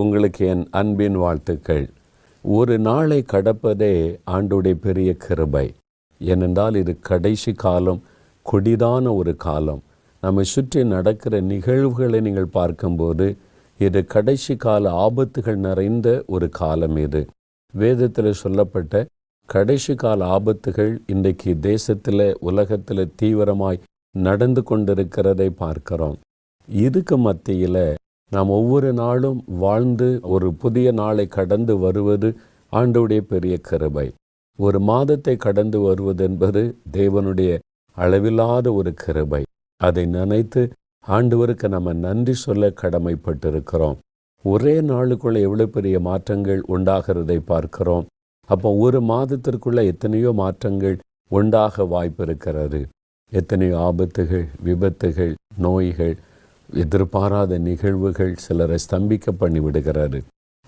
உங்களுக்கு என் அன்பின் வாழ்த்துக்கள். ஒரு நாளை கடப்பதே ஆண்டுடைய பெரிய கிருபை. ஏனென்றால் இது கடைசி காலம், கொடிதான ஒரு காலம். நம்மை சுற்றி நடக்கிற நிகழ்வுகளை நீங்கள் பார்க்கும்போது இது கடைசி கால ஆபத்துகள் நிறைந்த ஒரு காலம். இது வேதத்தில் சொல்லப்பட்ட கடைசி கால ஆபத்துகள் இன்றைக்கு தேசத்தில் உலகத்தில் தீவிரமாய் நடந்து கொண்டிருக்கிறதை பார்க்கிறோம். இதுக்கு மத்தியில் நாம் ஒவ்வொரு நாளும் வாழ்ந்து ஒரு புதிய நாளை கடந்து வருவது ஆண்டவருடைய பெரிய கிருபை. ஒரு மாதத்தை கடந்து வருவது என்பது தேவனுடைய அளவில்லாத ஒரு கிருபை. அதை நினைத்து ஆண்டவருக்கு நம்ம நன்றி சொல்ல கடமைப்பட்டிருக்கிறோம். ஒரே நாளுக்குள்ளே எவ்வளோ பெரிய மாற்றங்கள் உண்டாகிறதை பார்க்கிறோம். அப்போ ஒரு மாதத்திற்குள்ளே எத்தனையோ மாற்றங்கள் உண்டாக வாய்ப்பு இருக்கிறது. எத்தனையோ ஆபத்துகள், விபத்துகள், நோய்கள், எதிர்பாராத நிகழ்வுகள் சிலரை ஸ்தம்பிக்க பண்ணி விடுகிறாரு.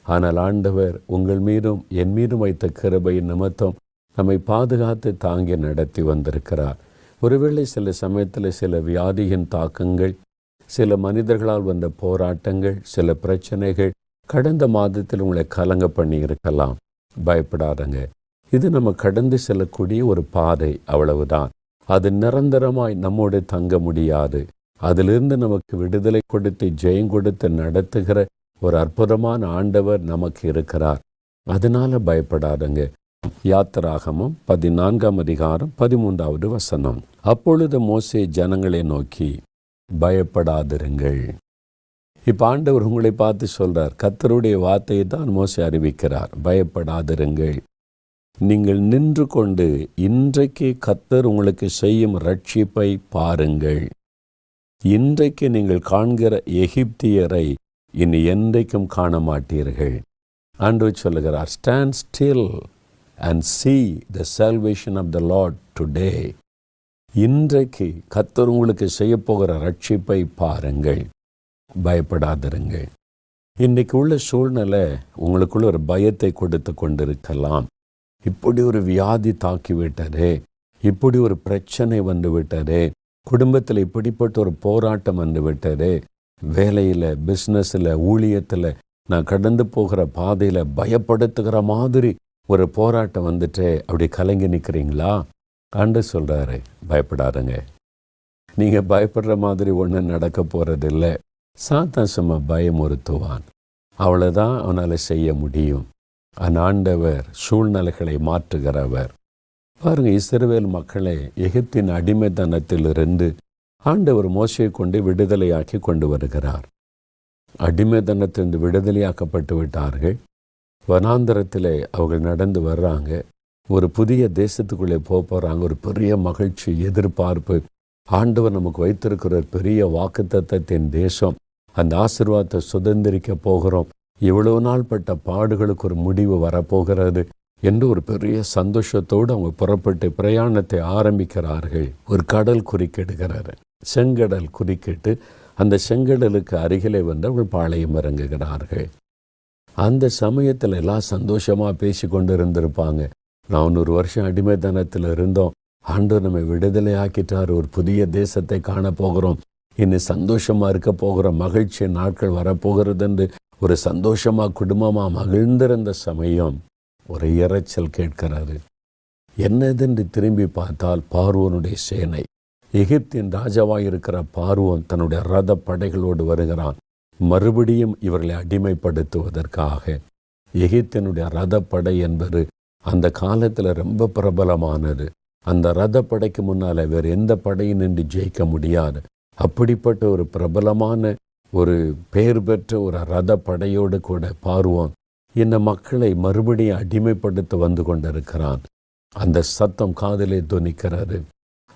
ஆனால் ஆண்டவர் உங்கள் மீதும் என் மீதும் வைத்த கிருபையின் நிமித்தம் நம்மை பாதுகாத்து தாங்கி நடத்தி வந்திருக்கிறார். ஒருவேளை சில சமயத்தில் சில வியாதியின் தாக்கங்கள், சில மனிதர்களால் வந்த போராட்டங்கள், சில பிரச்சனைகள் கடந்த மாதத்தில் உங்களை கலங்க பண்ணி இருக்கலாம். பயப்படாதங்க. இது நம்ம கடந்து செல்லக்கூடிய ஒரு பாதை, அவ்வளவுதான். அது நிரந்தரமாய் நம்மோடு தங்க முடியாது. அதிலிருந்து நமக்கு விடுதலை கொடுத்து ஜெயம் கொடுத்து நடத்துகிற ஒரு அற்புதமான ஆண்டவர் நமக்கு இருக்கிறார். அதனால பயப்படாதங்க. யாத்திராகமம் 14ஆம் அதிகாரம் 13வது வசனம். அப்பொழுது மோசே ஜனங்களை நோக்கி, பயப்படாதிருங்கள். இப்போ ஆண்டவர் உங்களை பார்த்து சொல்றார். கர்த்தருடைய வார்த்தையை தான் மோசே அறிவிக்கிறார். பயப்படாதிருங்கள். நீங்கள் நின்று கொண்டு இன்றைக்கு கர்த்தர் உங்களுக்கு செய்யும் ரட்சிப்பை பாருங்கள். இன்றைக்கு நீங்கள் காண்கிற எகிப்தியரை இனி என்றைக்கும் காண மாட்டீர்கள். ஆண்டவர் சொல்லுகிறார், stand still and see the salvation of the Lord today. இன்றைக்கு கர்த்தர் உங்களுக்கு செய்யப்போகிற ரட்சிப்பை பாருங்கள். பயப்படாதிருங்கள். இன்றைக்கு உள்ள சூழ்நிலை உங்களுக்குள்ள ஒரு பயத்தை கொடுத்து கொண்டிருக்கலாம். இப்படி ஒரு வியாதி தாக்கி விட்டதே, இப்படி ஒரு பிரச்சனை வந்து விட்டதே, குடும்பத்தில் இப்படிப்பட்ட ஒரு போராட்டம் வந்து விட்டதே, வேலையில், பிஸ்னஸில், ஊழியத்தில் நான் கடந்து போகிற பாதையில் பயப்படுத்துகிற மாதிரி ஒரு போராட்டம் வந்துட்டே அப்படி கலங்கி நிற்கிறீங்களா? ஆண்டவர் சொல்கிறாரு, பயப்படாதுங்க. நீங்கள் பயப்படுற மாதிரி ஒன்றும் நடக்க போகிறதில்லை. சாத்தான் சும்மா பயமுறுத்துவான், அவ்வளோதான் அவனால் செய்ய முடியும். ஆண்டவர் சூழ்நிலைகளை மாற்றுகிறவர். பாருங்கள், இஸ்ரவேல் மக்களை எகிப்தின் அடிமைத்தனத்திலிருந்து ஆண்டவர் மோசையை கொண்டு விடுதலையாக்கி கொண்டு வருகிறார். அடிமைத்தனத்திலிருந்து விடுதலையாக்கப்பட்டு விட்டார்கள். வனாந்தரத்தில் அவர்கள் நடந்து வர்றாங்க. ஒரு புதிய தேசத்துக்குள்ளே போகிறாங்க. ஒரு பெரிய மகிழ்ச்சி, எதிர்பார்ப்பு. ஆண்டவர் நமக்கு வைத்திருக்கிற ஒரு பெரிய வாக்குத்தத்தத்தின் தேசம், அந்த ஆசீர்வாதத்தை சுதந்திரிக்க போகிறோம். இவ்வளவு நாள் பட்ட பாடுகளுக்கு ஒரு முடிவு வரப்போகிறது என்று ஒரு பெரிய சந்தோஷத்தோடு அவங்க புறப்பட்டு பிரயாணத்தை ஆரம்பிக்கிறார்கள். ஒரு கடல் குறுக்கிடுகிறாரு, செங்கடல் குறுக்கிட்டு அந்த செங்கடலுக்கு அருகிலே வந்து அவர்கள் பாளையம் இறங்குகிறார்கள். அந்த சமயத்தில் எல்லாம் சந்தோஷமாக பேசி கொண்டு இருந்திருப்பாங்க. 400 வருஷம் அடிமைத்தனத்தில் இருந்தோம், ஆண்டவர் நம்மை விடுதலை ஆக்கிட்டார், ஒரு புதிய தேசத்தை காணப்போகிறோம், இனி சந்தோஷமாக இருக்க போகிற மகிழ்ச்சி நாட்கள் வரப்போகிறது என்று ஒரு சந்தோஷமாக குடும்பமாக மகிழ்ந்திருந்த சமயம் ஒரு இரைச்சல் கேட்கிறாரு. என்னதென்று திரும்பி பார்த்தால் பார்வோனுடைய சேனை, எகிப்தின் ராஜாவாக இருக்கிற பார்வோன் தன்னுடைய ரத படைகளோடு வருகிறான். மறுபடியும் இவர்களை அடிமைப்படுத்துவதற்காக. எகிப்தினுடைய ரத படை என்பது அந்த காலத்தில் ரொம்ப பிரபலமானது. அந்த ரத படைக்கு முன்னால் வேறு எந்த படையும் நின்று ஜெயிக்க முடியாது. அப்படிப்பட்ட ஒரு பிரபலமான ஒரு பெயர் பெற்ற ஒரு ரத படையோடு கூட பார்வோன் இந்த மக்களை மறுபடியும் அடிமைப்படுத்த வந்து கொண்டிருக்கிறான். அந்த சத்தம் காதிலே துணிக்கிறது.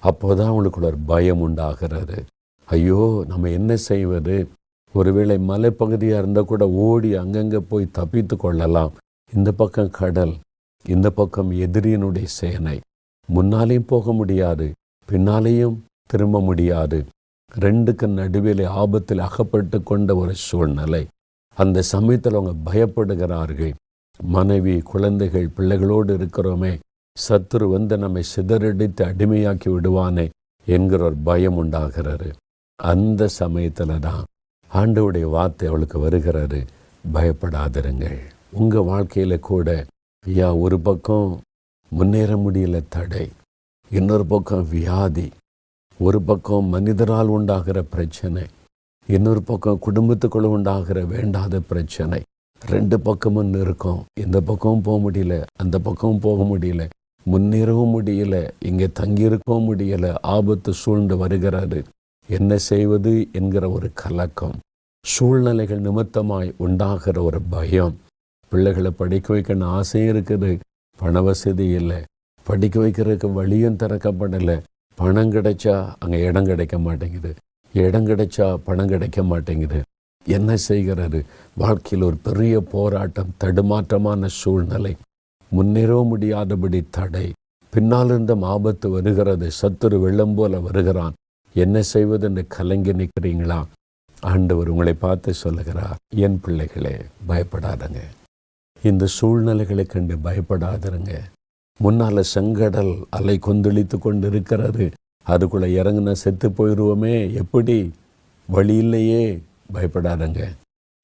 அப்போதான் அவங்களுக்குள்ள ஒரு பயம் உண்டாகிறது. ஐயோ, நம்ம என்ன செய்வது? ஒருவேளை மலைப்பகுதியாக இருந்தால் கூட ஓடி அங்கங்கே போய் தப்பித்து கொள்ளலாம். இந்த பக்கம் கடல், இந்த பக்கம் எதிரியினுடைய சேனை. முன்னாலேயும் போக முடியாது, பின்னாலேயும் திரும்ப முடியாது. ரெண்டுக்கு நடுவில் ஆபத்தில் அகப்பட்டு கொண்ட ஒரு சூழ்நிலை. அந்த சமயத்தில் அவங்க பயப்படுகிறார்கள். மனைவி, குழந்தைகள், பிள்ளைகளோடு இருக்கிறோமே, சத்துரு வந்து நம்மை சிதறடித்து அடிமையாக்கி விடுவானே என்கிற ஒரு பயம் உண்டாகிறது. அந்த சமயத்தில் தான் ஆண்டவருடைய வார்த்தை அவளுக்கு வருகிறது. பயப்படாதிருங்கள். உங்கள் வாழ்க்கையில் கூட ஐயா ஒரு பக்கம் முன்னேற முடியல தடை, இன்னொரு பக்கம் வியாதி, ஒரு பக்கம் மனிதரால் உண்டாகிற பிரச்சனை, இன்னொரு பக்கம் குடும்பத்துக்குள்ள உண்டாகிற வேண்டாத பிரச்சனை, ரெண்டு பக்கமும் இருக்கும். இந்த பக்கமும் போக முடியல, அந்த பக்கமும் போக முடியல, முன்னேறவும் முடியல, இங்கே தங்கியிருக்கவும் முடியல, ஆபத்து சூழ்ந்து வருகிறாரு. என்ன செய்வது என்கிற ஒரு கலக்கம், சூழ்நிலைகள் நிமித்தமாய் உண்டாகிற ஒரு பயம். பிள்ளைகளை படிக்க வைக்கணும் ஆசையும் இருக்குது, பண வசதி இல்லை, படிக்க வைக்கிறதுக்கு வழியும் திறக்கப்படலை. பணம் கிடைச்சா அங்கே இடம் கிடைக்க மாட்டேங்குது, இடம் கிடைச்சா பணம் கிடைக்க மாட்டேங்குது. என்ன செய்கிறாரு? வாழ்க்கையில் ஒரு பெரிய போராட்டம், தடுமாற்றமான சூழ்நிலை, முன்னேறவும் முடியாதபடி தடை, பின்னால் இருந்த ஆபத்து வருகிறது, சத்துரு வெள்ளம் போல வருகிறான். என்ன செய்வது என்று கலங்கி நிற்கிறீங்களா? ஆண்டவர் உங்களை பார்த்து சொல்லுகிறார், என் பிள்ளைகளே பயப்படாதங்க, இந்த சூழ்நிலைகளை கண்டு பயப்படாதருங்க. முன்னால் செங்கடல் அலை கொந்தளித்து கொண்டு இருக்கிறது, அதுக்குள்ளே இறங்குனா செத்து போயிடுவோமே, எப்படி, வழி இல்லையே, பயப்படாதங்க.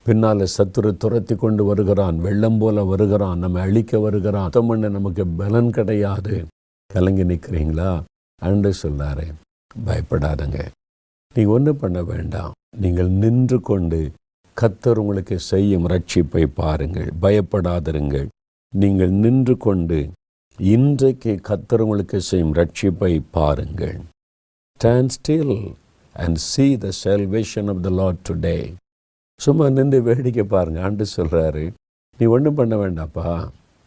பின்னால் சத்துரு துரத்தி கொண்டு வருகிறான், வெள்ளம் போல வருகிறான், நம்ம அழிக்க வருகிறான், பண்ண நமக்கு பலன் கிடையாது. கலங்கி நிற்கிறீங்களா? அன்று சொல்லாரு, பயப்படாதங்க, நீங்கள் ஒன்றும் பண்ண வேண்டாம், நீங்கள் நின்று கொண்டு கர்த்தர் உங்களுக்கு செய்யும் ரட்சிப்பை பாருங்கள், பயப்படாதிருங்கள். நீங்கள் நின்று கொண்டு இன்றைக்கு கர்த்தர் உங்களுக்கு செய்யும் ரட்சிப்பை பாருங்கள். Stand still and see the salvation of the Lord today. சும்மா நின்று வேடிக்கை பாருங்கள். ஆண்டு சொல்கிறாரு, நீ ஒன்றும் பண்ண வேண்டாப்பா,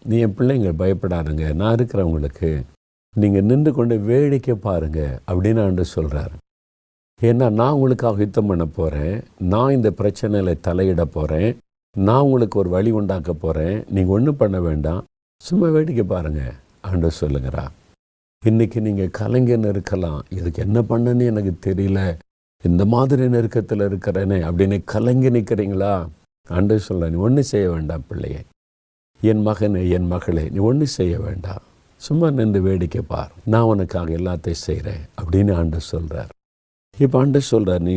நீ என் பிள்ளைங்க பயப்படாதுங்க, நான் இருக்கிறவங்களுக்கு, நீங்கள் நின்று கொண்டு வேடிக்கை பாருங்கள் அப்படின்னு ஆண்டு சொல்கிறாரு. ஏன்னா நான் உங்களுக்காக யுத்தம் பண்ண போகிறேன், நான் இந்த பிரச்சனையில் தலையிட போகிறேன், நான் உங்களுக்கு ஒரு வழி உண்டாக்க போகிறேன், நீங்கள் ஒன்றும் பண்ண வேண்டாம், சும்மா வேடிக்கை பாருங்கள் ஆண்டு சொல்லுங்கிறா. இன்றைக்கி நீங்கள் கலைஞன்னு இருக்கலாம், இதுக்கு என்ன பண்ணன்னு எனக்கு தெரியல, இந்த மாதிரி நெருக்கத்தில் இருக்கிறேனே அப்படின்னு கலங்கி நிற்கிறீங்களா? ஆண்டு சொல்ல, நீ ஒன்றும் செய்ய வேண்டாம் பிள்ளையே, என் மகனே, என் மகளே, நீ ஒன்றும் செய்ய வேண்டாம், சும்மா நின்று வேடிக்கை பார், நான் உனக்காக எல்லாத்தையும் செய்கிறேன் அப்படின்னு ஆண்டு சொல்கிறார். இப்போ ஆண்டு சொல்கிறார், நீ